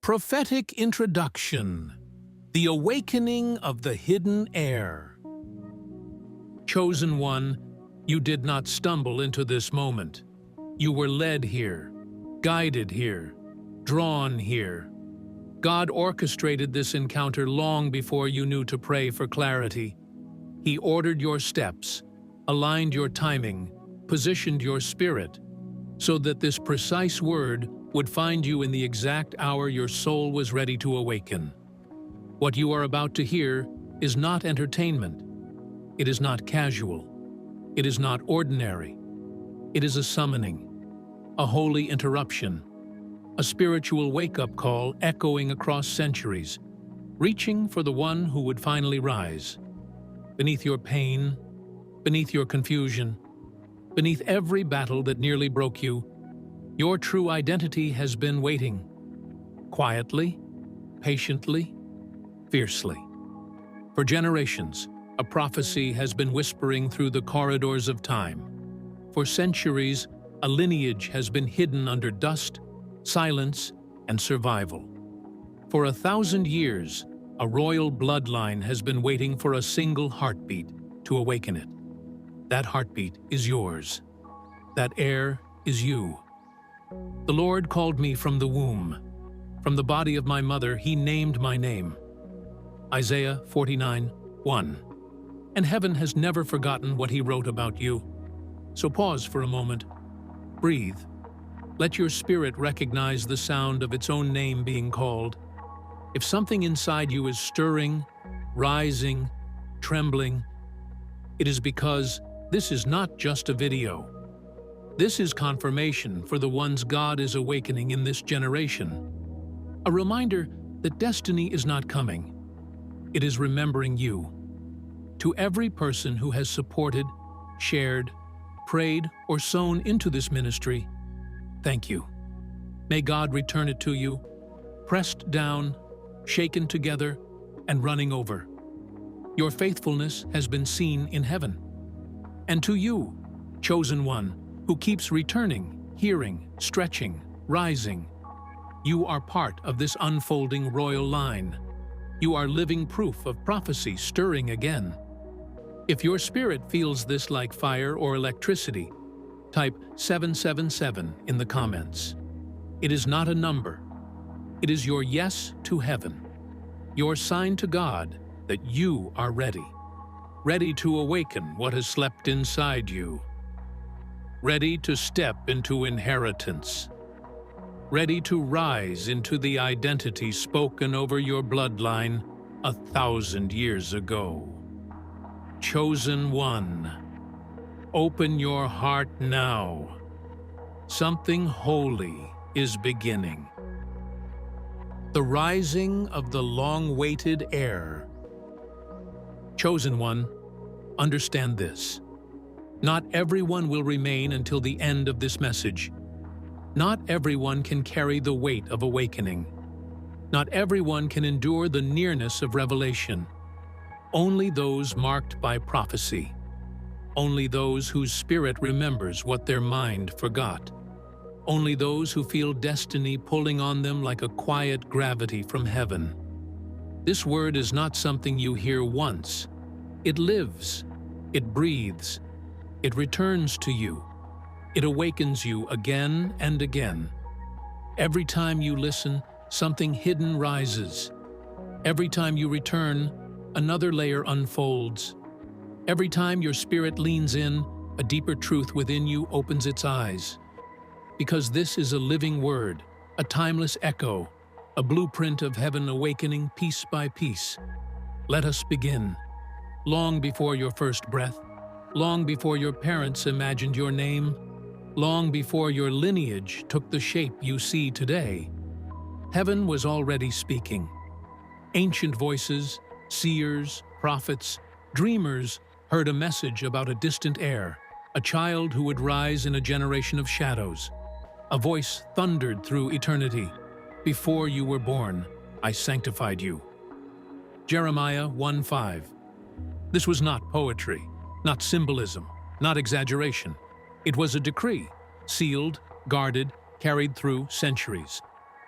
Prophetic Introduction. The Awakening of the Hidden Heir. Chosen one, you did not stumble into this moment. You were led here, guided here, drawn here. God orchestrated this encounter long before you knew to pray for clarity. He ordered your steps, aligned your timing, positioned your spirit, so that this precise word would find you in the exact hour your soul was ready to awaken. What you are about to hear is not entertainment. It is not casual. It is not ordinary. It is a summoning, a holy interruption, a spiritual wake-up call echoing across centuries, reaching for the one who would finally rise. Beneath your pain, beneath your confusion, beneath every battle that nearly broke you, your true identity has been waiting. Quietly, patiently, fiercely. For generations, a prophecy has been whispering through the corridors of time. For centuries, a lineage has been hidden under dust, silence, and survival. For 1,000 years, a royal bloodline has been waiting for a single heartbeat to awaken it. That heartbeat is yours. That heir is you. The Lord called me from the womb. From the body of my mother, He named my name. Isaiah 49:1. And heaven has never forgotten what He wrote about you. So pause for a moment. Breathe. Let your spirit recognize the sound of its own name being called. If something inside you is stirring, rising, trembling, it is because this is not just a video. This is confirmation for the ones God is awakening in this generation. A reminder that destiny is not coming. It is remembering you. To every person who has supported, shared, prayed, or sown into this ministry, thank you. May God return it to you, pressed down, shaken together, and running over. Your faithfulness has been seen in heaven. And to you, chosen one, who keeps returning, hearing, stretching, rising, you are part of this unfolding royal line. You are living proof of prophecy stirring again. If your spirit feels this like fire or electricity, type 777 in the comments. It is not a number. It is your yes to heaven, your sign to God that you are ready. Ready to awaken what has slept inside you. Ready to step into inheritance. Ready to rise into the identity spoken over your bloodline 1,000 years ago. Chosen one, open your heart now. Something holy is beginning. The rising of the long-awaited heir. Chosen one, understand this. Not everyone will remain until the end of this message. Not everyone can carry the weight of awakening. Not everyone can endure the nearness of revelation. Only those marked by prophecy. Only those whose spirit remembers what their mind forgot. Only those who feel destiny pulling on them like a quiet gravity from heaven. This word is not something you hear once. It lives. It breathes. It returns to you. It awakens you again and again. Every time you listen, something hidden rises. Every time you return, another layer unfolds. Every time your spirit leans in, a deeper truth within you opens its eyes. Because this is a living word, a timeless echo, a blueprint of heaven awakening piece by piece. Let us begin. Long before your first breath, long before your parents imagined your name, long before your lineage took the shape you see today, heaven was already speaking. Ancient voices, seers, prophets, dreamers heard a message about a distant heir, a child who would rise in a generation of shadows. A voice thundered through eternity. Before you were born, I sanctified you. Jeremiah 1:5. This was not poetry, not symbolism, not exaggeration. It was a decree, sealed, guarded, carried through centuries.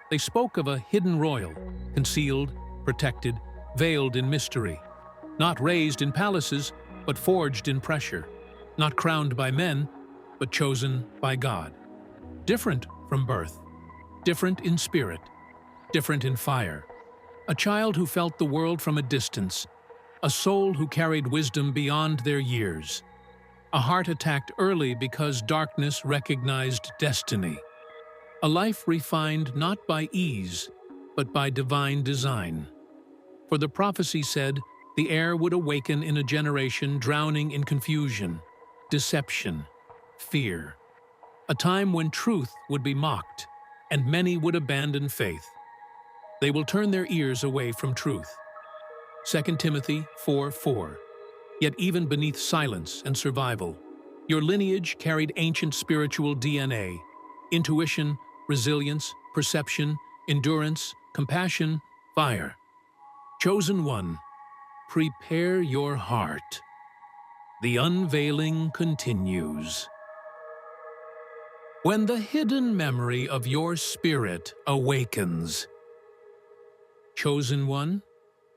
They spoke of a hidden royal, concealed, protected, veiled in mystery, not raised in palaces, but forged in pressure, not crowned by men, but chosen by God. Different from birth, different in spirit, different in fire. A child who felt the world from a distance, a soul who carried wisdom beyond their years, a heart attacked early because darkness recognized destiny, a life refined not by ease, but by divine design. For the prophecy said, the heir would awaken in a generation drowning in confusion, deception, fear. A time when truth would be mocked, and many would abandon faith. They will turn their ears away from truth. 2 Timothy 4:4. Yet even beneath silence and survival, your lineage carried ancient spiritual DNA, intuition, resilience, perception, endurance, compassion, fire. Chosen one, prepare your heart. The unveiling continues. When the hidden memory of your spirit awakens. Chosen one,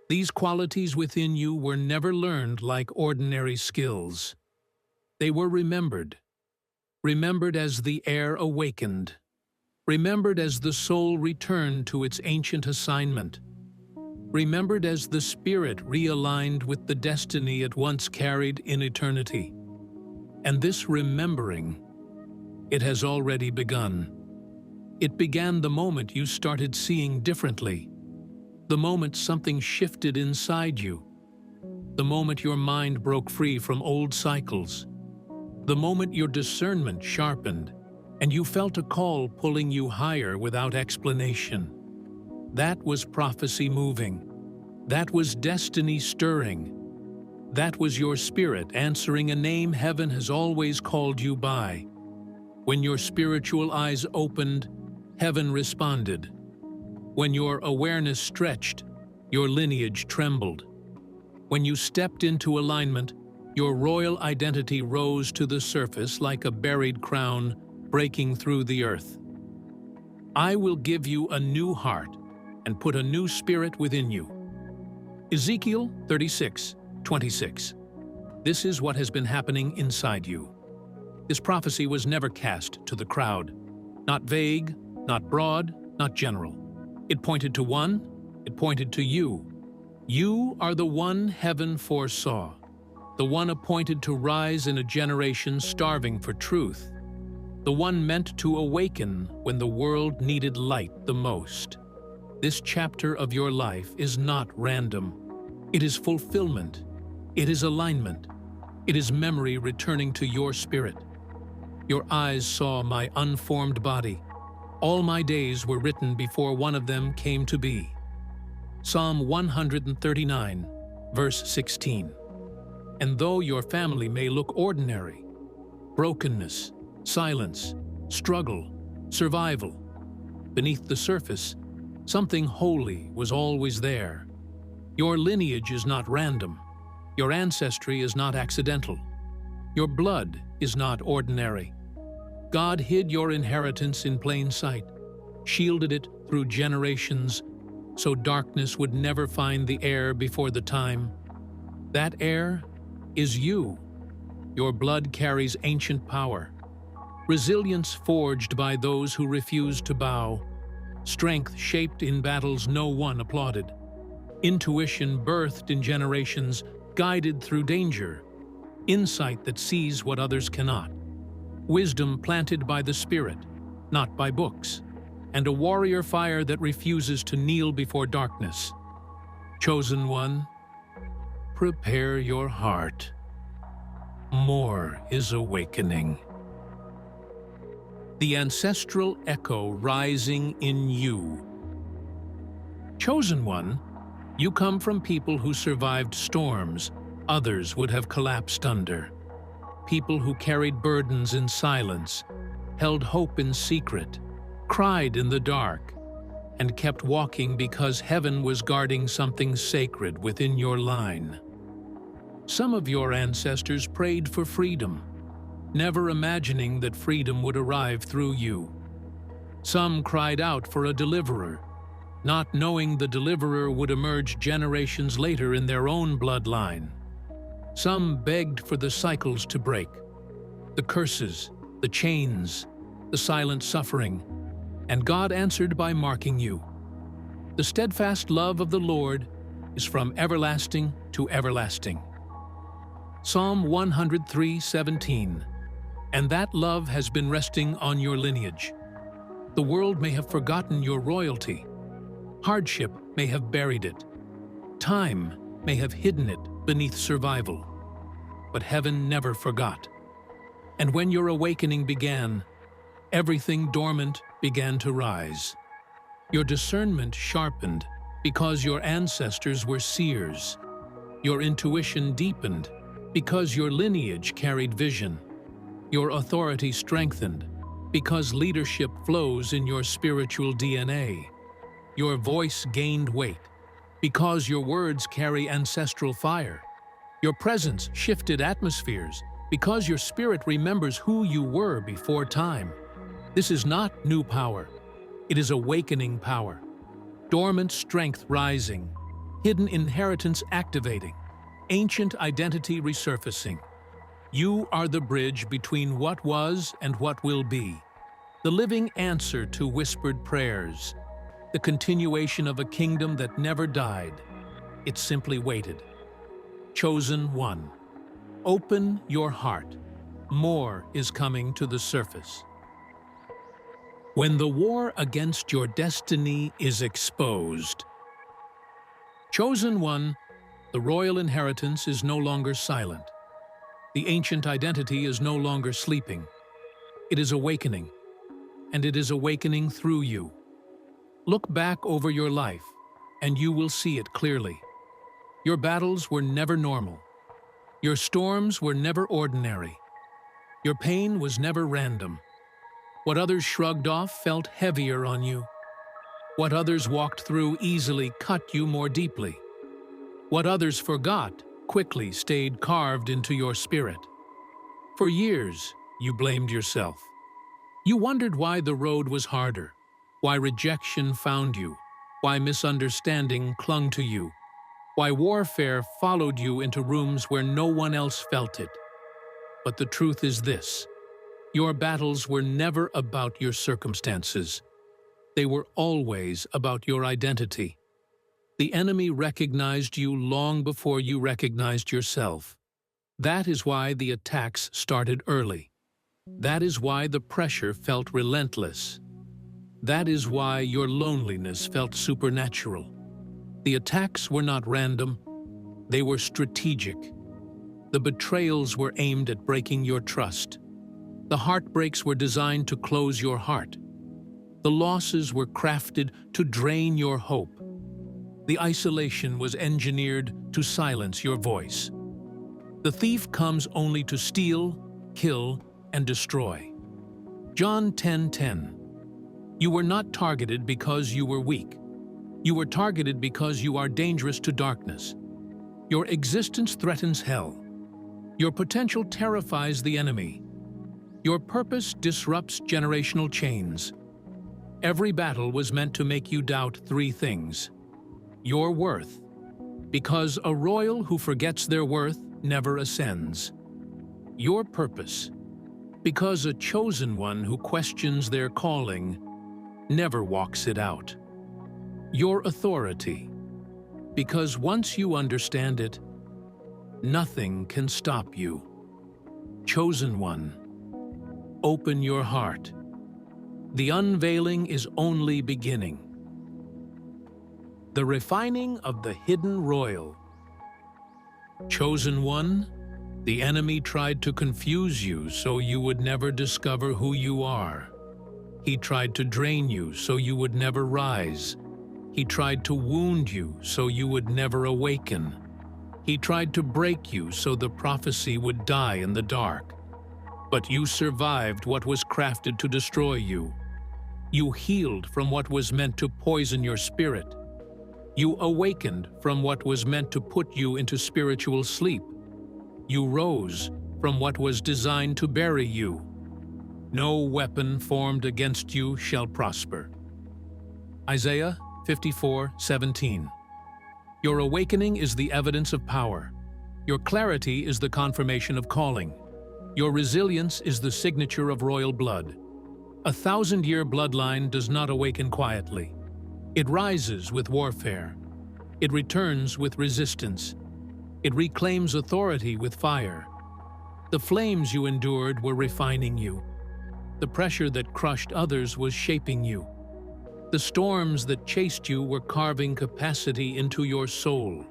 these qualities within you were never learned like ordinary skills. They were remembered as the heir awakened, remembered as the soul returned to its ancient assignment, remembered as the spirit realigned with the destiny it once carried in eternity. And this remembering, it has already begun. It began the moment you started seeing differently, the moment something shifted inside you, the moment your mind broke free from old cycles, the moment your discernment sharpened and you felt a call pulling you higher without explanation. That was prophecy moving. That was destiny stirring. That was your spirit answering a name heaven has always called you by. When your spiritual eyes opened, heaven responded. When your awareness stretched, your lineage trembled. When you stepped into alignment, your royal identity rose to the surface like a buried crown breaking through the earth. I will give you a new heart and put a new spirit within you. Ezekiel 36:26. This is what has been happening inside you. This prophecy was never cast to the crowd. Not vague, not broad, not general. It pointed to one, it pointed to you. You are the one heaven foresaw, the one appointed to rise in a generation starving for truth, the one meant to awaken when the world needed light the most. This chapter of your life is not random. It is fulfillment. It is alignment. It is memory returning to your spirit. Your eyes saw my unformed body. All my days were written before one of them came to be. Psalm 139, verse 16. And though your family may look ordinary, brokenness, silence, struggle, survival, beneath the surface, something holy was always there. Your lineage is not random. Your ancestry is not accidental. Your blood is not ordinary. God hid your inheritance in plain sight, shielded it through generations, so darkness would never find the heir before the time. That heir is you. Your blood carries ancient power, resilience forged by those who refused to bow, strength shaped in battles no one applauded, intuition birthed in generations, guided through danger, insight that sees what others cannot, wisdom planted by the Spirit, not by books, and a warrior fire that refuses to kneel before darkness. Chosen one, prepare your heart. More is awakening. The ancestral echo rising in you. Chosen one, you come from people who survived storms others would have collapsed under. People who carried burdens in silence, held hope in secret, cried in the dark, and kept walking because heaven was guarding something sacred within your line. Some of your ancestors prayed for freedom, never imagining that freedom would arrive through you. Some cried out for a deliverer, not knowing the deliverer would emerge generations later in their own bloodline. Some begged for the cycles to break, the curses, the chains, the silent suffering, and God answered by marking you. The steadfast love of the Lord is from everlasting to everlasting. Psalm 103:17. And that love has been resting on your lineage. The world may have forgotten your royalty. Hardship may have buried it. Time may have hidden it beneath survival. But heaven never forgot. And when your awakening began, everything dormant began to rise. Your discernment sharpened because your ancestors were seers. Your intuition deepened because your lineage carried vision. Your authority strengthened because leadership flows in your spiritual DNA. Your voice gained weight because your words carry ancestral fire. Your presence shifted atmospheres because your spirit remembers who you were before time. This is not new power. It is awakening power. Dormant strength rising, hidden inheritance activating, ancient identity resurfacing. You are the bridge between what was and what will be, the living answer to whispered prayers, the continuation of a kingdom that never died. It simply waited. Chosen one. Open your heart. More is coming to the surface. When the war against your destiny is exposed. Chosen one, the royal inheritance is no longer silent. The ancient identity is no longer sleeping. It is awakening, and it is awakening through you. Look back over your life, and you will see it clearly. Your battles were never normal. Your storms were never ordinary. Your pain was never random. What others shrugged off felt heavier on you. What others walked through easily cut you more deeply. What others forgot quickly stayed carved into your spirit. For years, you blamed yourself. You wondered why the road was harder, why rejection found you, why misunderstanding clung to you, why warfare followed you into rooms where no one else felt it. But the truth is this: your battles were never about your circumstances. They were always about your identity. The enemy recognized you long before you recognized yourself. That is why the attacks started early. That is why the pressure felt relentless. That is why your loneliness felt supernatural. The attacks were not random. They were strategic. The betrayals were aimed at breaking your trust. The heartbreaks were designed to close your heart. The losses were crafted to drain your hope. The isolation was engineered to silence your voice. The thief comes only to steal, kill, and destroy. John 10:10. You were not targeted because you were weak. You were targeted because you are dangerous to darkness. Your existence threatens hell. Your potential terrifies the enemy. Your purpose disrupts generational chains. Every battle was meant to make you doubt three things. Your worth, because a royal who forgets their worth never ascends. Your purpose, because a chosen one who questions their calling never walks it out. Your authority, because once you understand it, nothing can stop you. Chosen one, open your heart. The unveiling is only beginning. The refining of the hidden royal. Chosen one, the enemy tried to confuse you so you would never discover who you are. He tried to drain you so you would never rise. He tried to wound you so you would never awaken. He tried to break you so the prophecy would die in the dark. But you survived what was crafted to destroy you. You healed from what was meant to poison your spirit. You awakened from what was meant to put you into spiritual sleep. You rose from what was designed to bury you. No weapon formed against you shall prosper. Isaiah 54:17. Your awakening is the evidence of power. Your clarity is the confirmation of calling. Your resilience is the signature of royal blood. A 1,000-year bloodline does not awaken quietly. It rises with warfare. It returns with resistance. It reclaims authority with fire. The flames you endured were refining you. The pressure that crushed others was shaping you. The storms that chased you were carving capacity into your soul.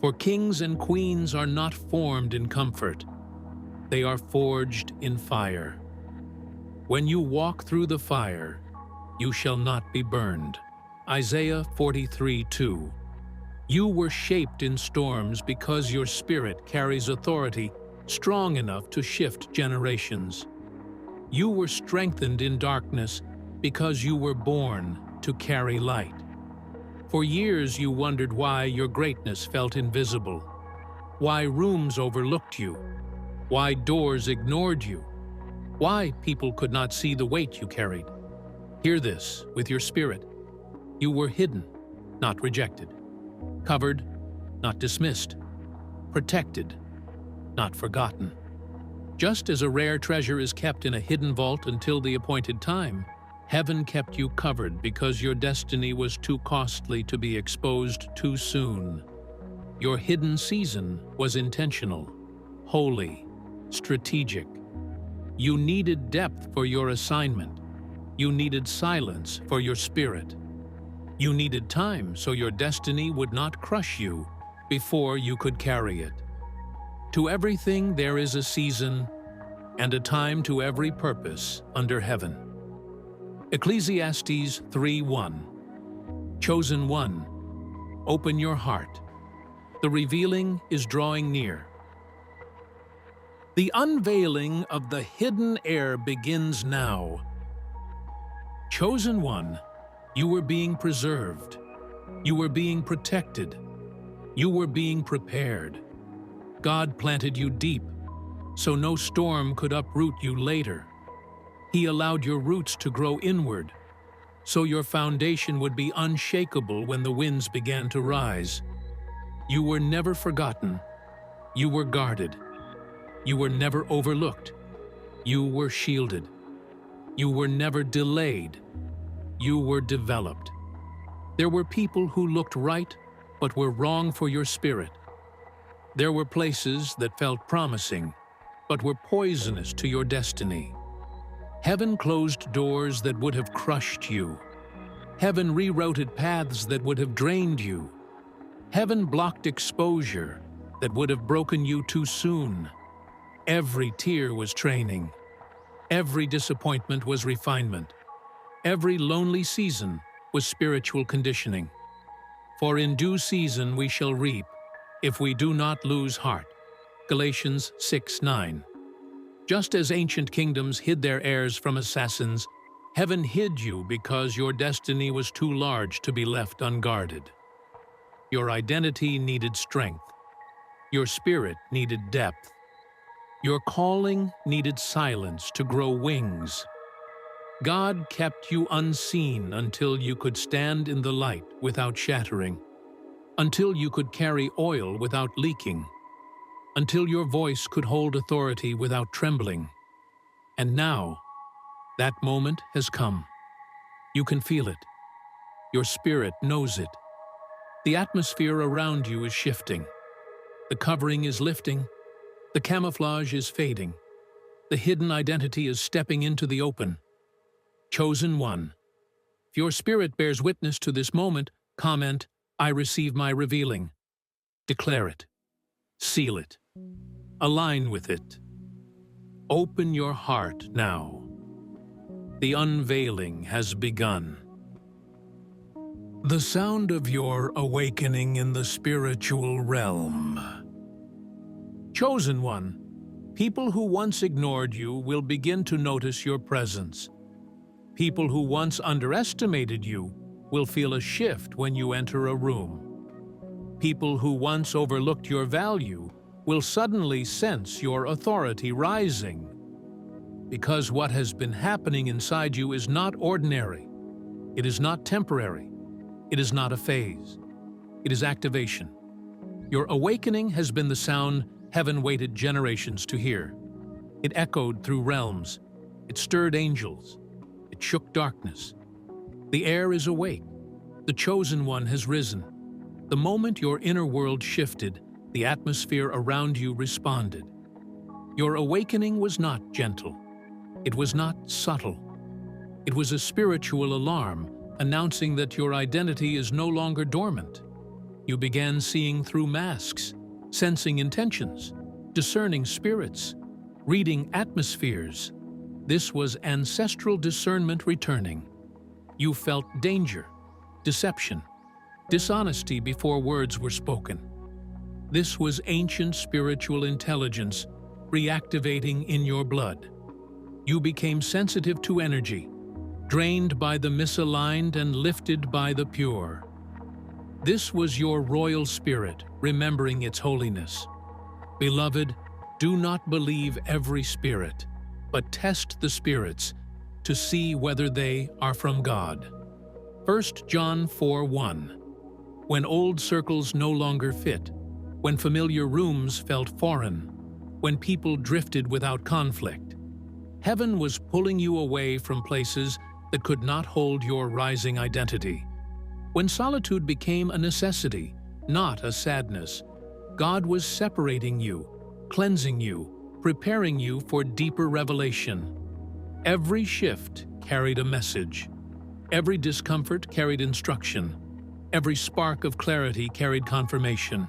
For kings and queens are not formed in comfort. They are forged in fire. When you walk through the fire, you shall not be burned. Isaiah 43:2. You were shaped in storms because your spirit carries authority strong enough to shift generations. You were strengthened in darkness because you were born to carry light. For years you wondered why your greatness felt invisible, why rooms overlooked you, why doors ignored you, why people could not see the weight you carried. Hear this with your spirit. You were hidden, not rejected. Covered, not dismissed. Protected, not forgotten. Just as a rare treasure is kept in a hidden vault until the appointed time, heaven kept you covered because your destiny was too costly to be exposed too soon. Your hidden season was intentional, holy, strategic. You needed depth for your assignment. You needed silence for your spirit. You needed time so your destiny would not crush you before you could carry it. To everything there is a season and a time to every purpose under heaven. Ecclesiastes 3:1. Chosen one, open your heart. The revealing is drawing near. The unveiling of the hidden heir begins now. Chosen one, you were being preserved. You were being protected. You were being prepared. God planted you deep, so no storm could uproot you later. He allowed your roots to grow inward, so your foundation would be unshakable when the winds began to rise. You were never forgotten. You were guarded. You were never overlooked. You were shielded. You were never delayed. You were developed. There were people who looked right, but were wrong for your spirit. There were places that felt promising, but were poisonous to your destiny. Heaven closed doors that would have crushed you. Heaven rerouted paths that would have drained you. Heaven blocked exposure that would have broken you too soon. Every tear was training. Every disappointment was refinement. Every lonely season was spiritual conditioning. For in due season we shall reap, if we do not lose heart. Galatians 6:9. Just as ancient kingdoms hid their heirs from assassins, heaven hid you because your destiny was too large to be left unguarded. Your identity needed strength. Your spirit needed depth. Your calling needed silence to grow wings. God kept you unseen until you could stand in the light without shattering, until you could carry oil without leaking, until your voice could hold authority without trembling. And now, that moment has come. You can feel it. Your spirit knows it. The atmosphere around you is shifting. The covering is lifting. The camouflage is fading. The hidden identity is stepping into the open. Chosen one. If your spirit bears witness to this moment, comment, "I receive my revealing." Declare it. Seal it. Align with it. Open your heart now. The unveiling has begun. The sound of your awakening in the spiritual realm. Chosen one, people who once ignored you will begin to notice your presence. People who once underestimated you will feel a shift when you enter a room. People who once overlooked your value will suddenly sense your authority rising. because what has been happening inside you is not ordinary. It is not temporary. It is not a phase. It is activation. Your awakening has been the sound heaven waited generations to hear. It echoed through realms. It stirred angels. It shook darkness. The air is awake. The chosen one has risen. The moment your inner world shifted, the atmosphere around you responded. Your awakening was not gentle. It was not subtle. It was a spiritual alarm announcing that your identity is no longer dormant. You began seeing through masks, sensing intentions, discerning spirits, reading atmospheres. This was ancestral discernment returning. You felt danger, deception, dishonesty before words were spoken. This was ancient spiritual intelligence reactivating in your blood. You became sensitive to energy, drained by the misaligned and lifted by the pure. This was your royal spirit remembering its holiness. Beloved, do not believe every spirit, but test the spirits to see whether they are from God. 1 John 4:1. When old circles no longer fit, when familiar rooms felt foreign, when people drifted without conflict, heaven was pulling you away from places that could not hold your rising identity. When solitude became a necessity, not a sadness, God was separating you, cleansing you, preparing you for deeper revelation. Every shift carried a message. Every discomfort carried instruction. Every spark of clarity carried confirmation.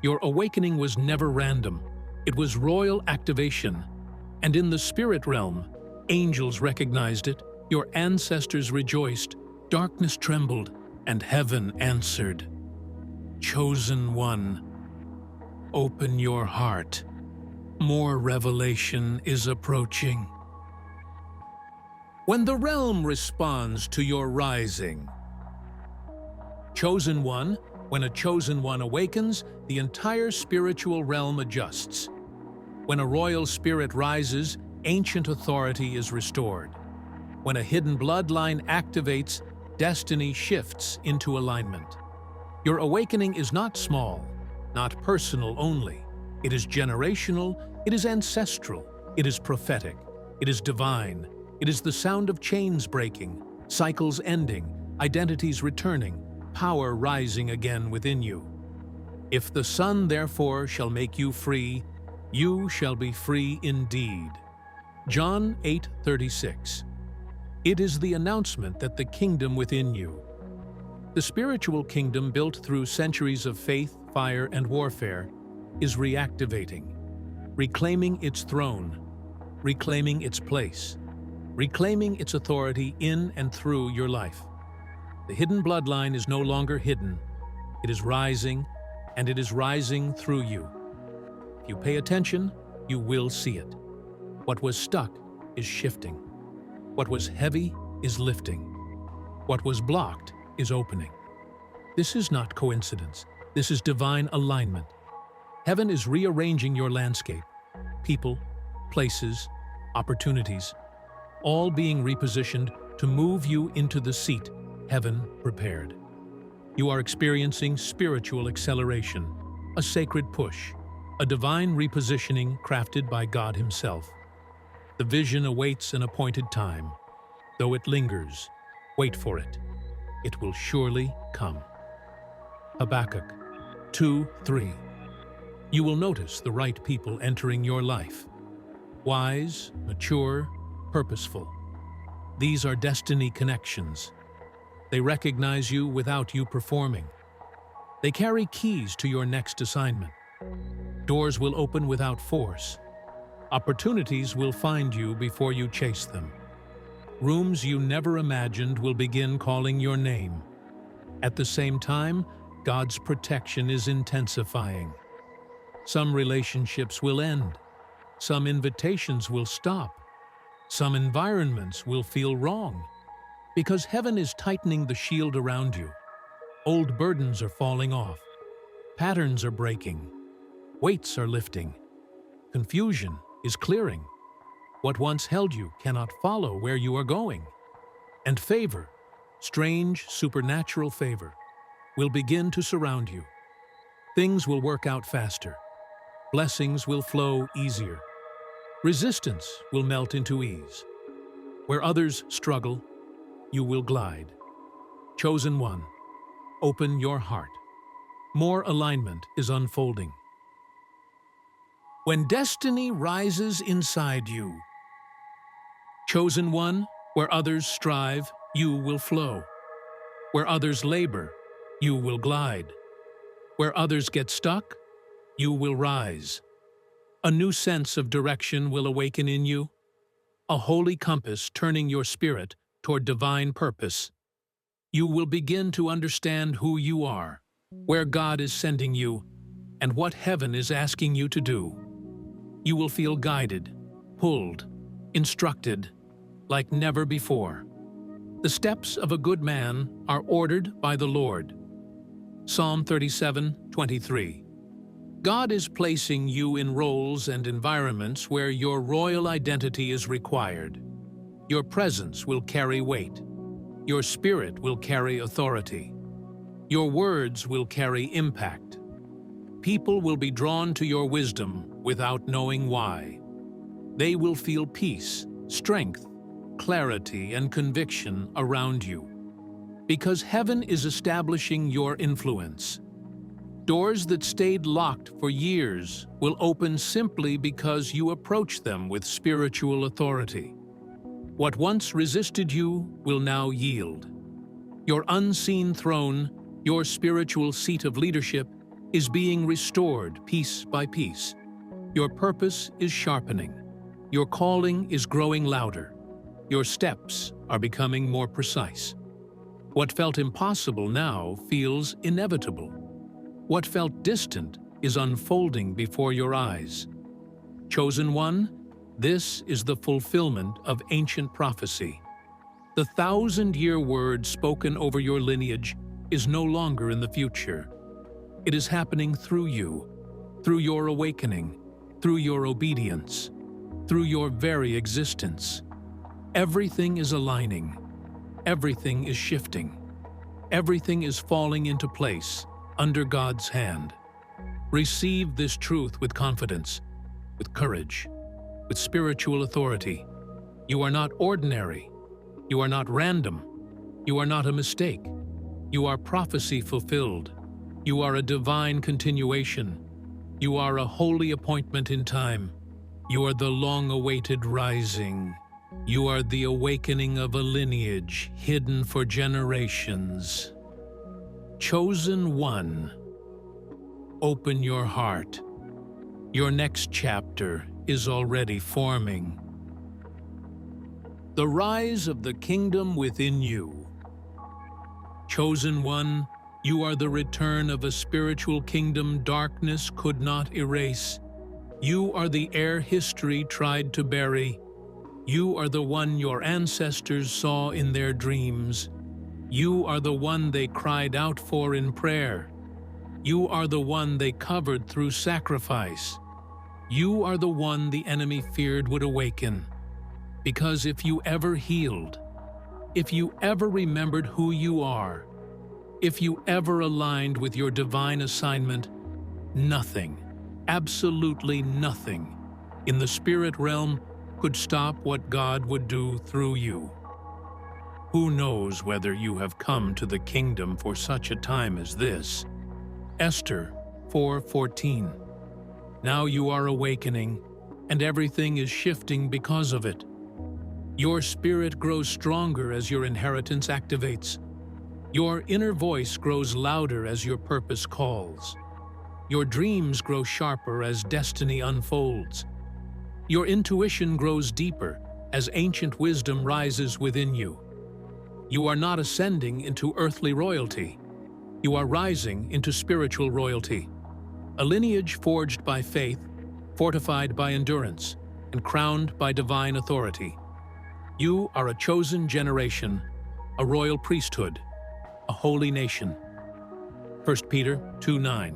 Your awakening was never random. It was royal activation. And in the spirit realm, angels recognized it, your ancestors rejoiced, darkness trembled, and heaven answered. Chosen one, open your heart. More revelation is approaching. When the realm responds to your rising. Chosen one, when a chosen one awakens, the entire spiritual realm adjusts. When a royal spirit rises, ancient authority is restored. When a hidden bloodline activates, destiny shifts into alignment. Your awakening is not small, not personal only. It is generational, it is ancestral, it is prophetic, it is divine. It is the sound of chains breaking, cycles ending, identities returning, power rising again within you. If the Son therefore shall make you free, you shall be free indeed. John 8:36. It is the announcement that the kingdom within you, the spiritual kingdom built through centuries of faith, fire, and warfare, is reactivating, reclaiming its throne, reclaiming its place, reclaiming its authority in and through your life. The hidden bloodline is no longer hidden. It is rising, and it is rising through you. If you pay attention, you will see it. What was stuck is shifting. What was heavy is lifting. What was blocked is opening. This is not coincidence. This is divine alignment. Heaven is rearranging your landscape. People, places, opportunities, all being repositioned to move you into the seat heaven prepared. You are experiencing spiritual acceleration, a sacred push, a divine repositioning crafted by God Himself. The vision awaits an appointed time. Though it lingers, wait for it. It will surely come. Habakkuk 2:3. You will notice the right people entering your life. Wise, mature, purposeful. These are destiny connections. They recognize you without you performing. They carry keys to your next assignment. Doors will open without force. Opportunities will find you before you chase them. Rooms you never imagined will begin calling your name. At the same time, God's protection is intensifying. Some relationships will end. Some invitations will stop. Some environments will feel wrong. Because heaven is tightening the shield around you. Old burdens are falling off. Patterns are breaking. Weights are lifting. Confusion is clearing. What once held you cannot follow where you are going. And favor, strange supernatural favor, will begin to surround you. Things will work out faster. Blessings will flow easier. Resistance will melt into ease. Where others struggle, you will glide. Chosen one, open your heart. More alignment is unfolding. When destiny rises inside you, chosen one, where others strive, you will flow. Where others labor, you will glide. Where others get stuck, you will rise. A new sense of direction will awaken in you, a holy compass turning your spirit toward divine purpose. You will begin to understand who you are, where God is sending you, and what heaven is asking you to do. You will feel guided, pulled, instructed, like never before. The steps of a good man are ordered by the Lord. Psalm 37:23. God is placing you in roles and environments where your royal identity is required. Your presence will carry weight. Your spirit will carry authority. Your words will carry impact. People will be drawn to your wisdom without knowing why. They will feel peace, strength, clarity, and conviction around you. Because heaven is establishing your influence. Doors that stayed locked for years will open simply because you approach them with spiritual authority. What once resisted you will now yield. Your unseen throne, your spiritual seat of leadership, is being restored piece by piece. Your purpose is sharpening. Your calling is growing louder. Your steps are becoming more precise. What felt impossible now feels inevitable. What felt distant is unfolding before your eyes. Chosen one, this is the fulfillment of ancient prophecy. The 1,000-year word spoken over your lineage is no longer in the future. It is happening through you, through your awakening, through your obedience, through your very existence. Everything is aligning. Everything is shifting. Everything is falling into place under God's hand. Receive this truth with confidence, with courage, with spiritual authority. You are not ordinary. You are not random. You are not a mistake. You are prophecy fulfilled. You are a divine continuation. You are a holy appointment in time. You are the long-awaited rising. You are the awakening of a lineage hidden for generations. Chosen one, open your heart. Your next chapter is already forming. The rise of the kingdom within you. Chosen one, you are the return of a spiritual kingdom darkness could not erase. You are the heir history tried to bury. You are the one your ancestors saw in their dreams. You are the one they cried out for in prayer. You are the one they covered through sacrifice. You are the one the enemy feared would awaken. Because if you ever healed, if you ever remembered who you are, if you ever aligned with your divine assignment, nothing, absolutely nothing, in the spirit realm could stop what God would do through you. Who knows whether you have come to the kingdom for such a time as this? Esther 4:14. Now you are awakening, and everything is shifting because of it. Your spirit grows stronger as your inheritance activates. Your inner voice grows louder as your purpose calls. Your dreams grow sharper as destiny unfolds. Your intuition grows deeper as ancient wisdom rises within you. You are not ascending into earthly royalty. You are rising into spiritual royalty. A lineage forged by faith, fortified by endurance, and crowned by divine authority. You are a chosen generation, a royal priesthood, a holy nation. 1 Peter 2:9.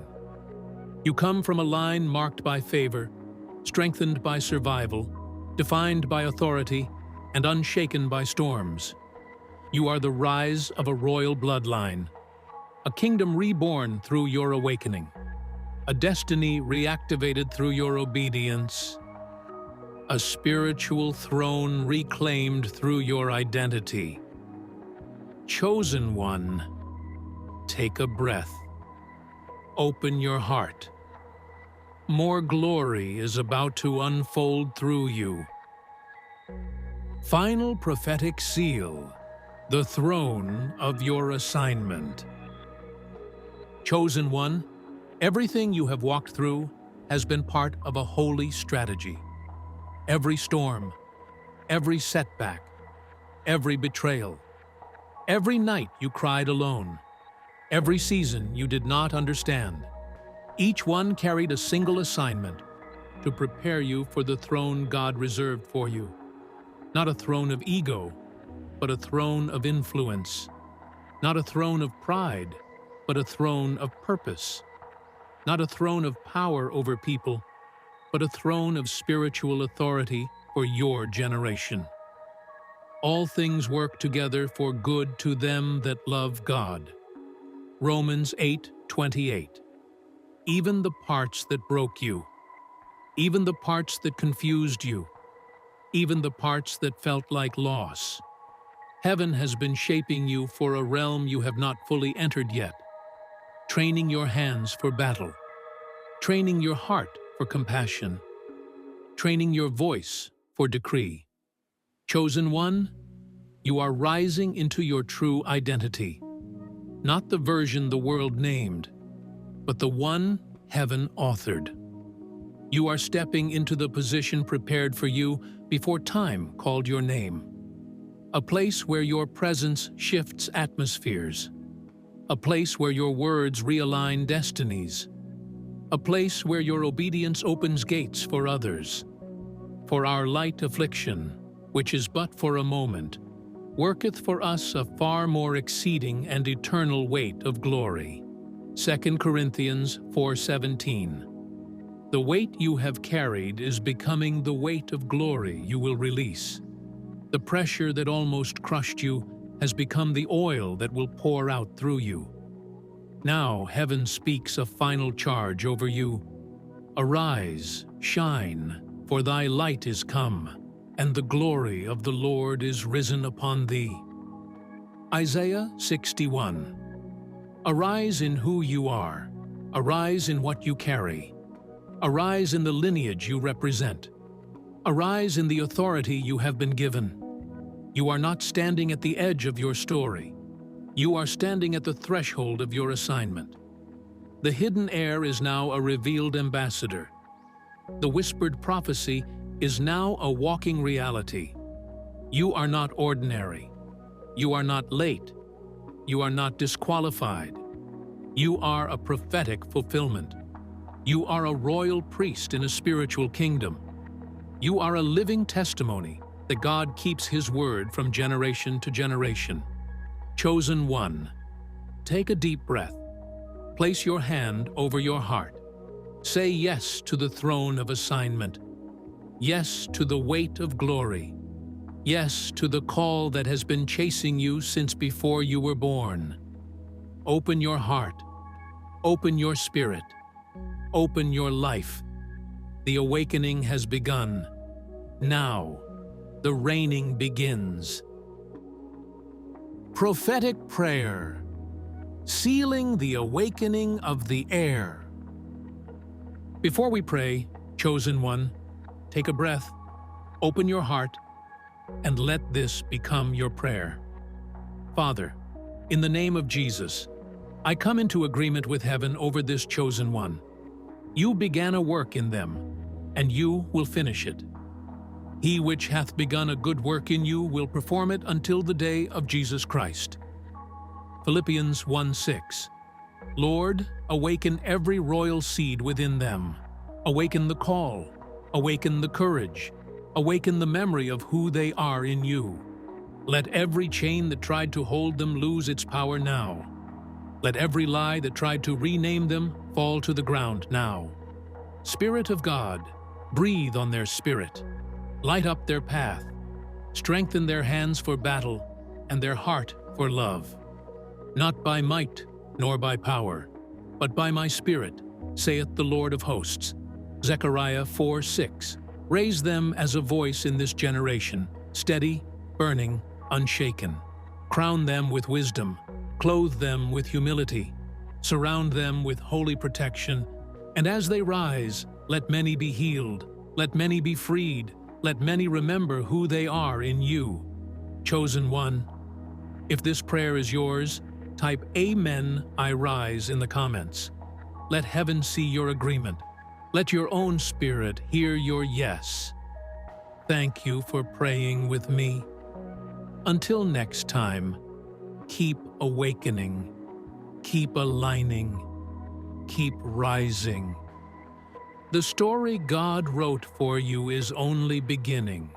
You come from a line marked by favor, strengthened by survival, defined by authority and unshaken by storms. You are the rise of a royal bloodline, a kingdom reborn through your awakening, a destiny reactivated through your obedience, a spiritual throne reclaimed through your identity. Chosen one, take a breath. Open your heart. More glory is about to unfold through you. Final prophetic seal, the throne of your assignment. Chosen one, everything you have walked through has been part of a holy strategy. Every storm, every setback, every betrayal, every night you cried alone, every season you did not understand, each one carried a single assignment to prepare you for the throne God reserved for you. Not a throne of ego, but a throne of influence. Not a throne of pride, but a throne of purpose. Not a throne of power over people, but a throne of spiritual authority for your generation. All things work together for good to them that love God. Romans 8:28. Even the parts that broke you, even the parts that confused you, even the parts that felt like loss. Heaven has been shaping you for a realm you have not fully entered yet, training your hands for battle, training your heart for compassion, training your voice for decree. Chosen one, you are rising into your true identity, not the version the world named, but the one heaven authored. You are stepping into the position prepared for you before time called your name. A place where your presence shifts atmospheres. A place where your words realign destinies. A place where your obedience opens gates for others. For our light affliction, which is but for a moment, worketh for us a far more exceeding and eternal weight of glory. 2 Corinthians 4:17. The weight you have carried is becoming the weight of glory you will release. The pressure that almost crushed you has become the oil that will pour out through you. Now heaven speaks a final charge over you. Arise, shine, for thy light is come, and the glory of the Lord is risen upon thee. Isaiah 61. Arise in who you are. Arise in what you carry. Arise in the lineage you represent. Arise in the authority you have been given. You are not standing at the edge of your story. You are standing at the threshold of your assignment. The hidden heir is now a revealed ambassador. The whispered prophecy is now a walking reality. You are not ordinary. You are not late. You are not disqualified. You are a prophetic fulfillment. You are a royal priest in a spiritual kingdom. You are a living testimony that God keeps His word from generation to generation. Chosen one, take a deep breath. Place your hand over your heart. Say yes to the throne of assignment. Yes to the weight of glory. Yes to the call that has been chasing you since before you were born. Open your heart. Open your spirit. Open your life. The awakening has begun. Now, the reigning begins. Prophetic prayer, sealing the awakening of the heir. Before we pray, chosen one, take a breath, open your heart, and let this become your prayer. Father, in the name of Jesus, I come into agreement with heaven over this chosen one. You began a work in them, and you will finish it. He which hath begun a good work in you will perform it until the day of Jesus Christ. Philippians 1:6. Lord, awaken every royal seed within them. Awaken the call. Awaken the courage. Awaken the memory of who they are in you. Let every chain that tried to hold them lose its power now. Let every lie that tried to rename them fall to the ground now. Spirit of God, breathe on their spirit. Light up their path. Strengthen their hands for battle and their heart for love. Not by might nor by power, but by my Spirit, saith the Lord of hosts. Zechariah 4:6. Raise them as a voice in this generation, steady, burning, unshaken. Crown them with wisdom, clothe them with humility, surround them with holy protection, and as they rise, let many be healed, let many be freed, let many remember who they are in you. Chosen one, if this prayer is yours, type Amen, I rise in the comments. Let heaven see your agreement. Let your own spirit hear your yes. Thank you for praying with me. Until next time, keep awakening, keep aligning, keep rising. The story God wrote for you is only beginning.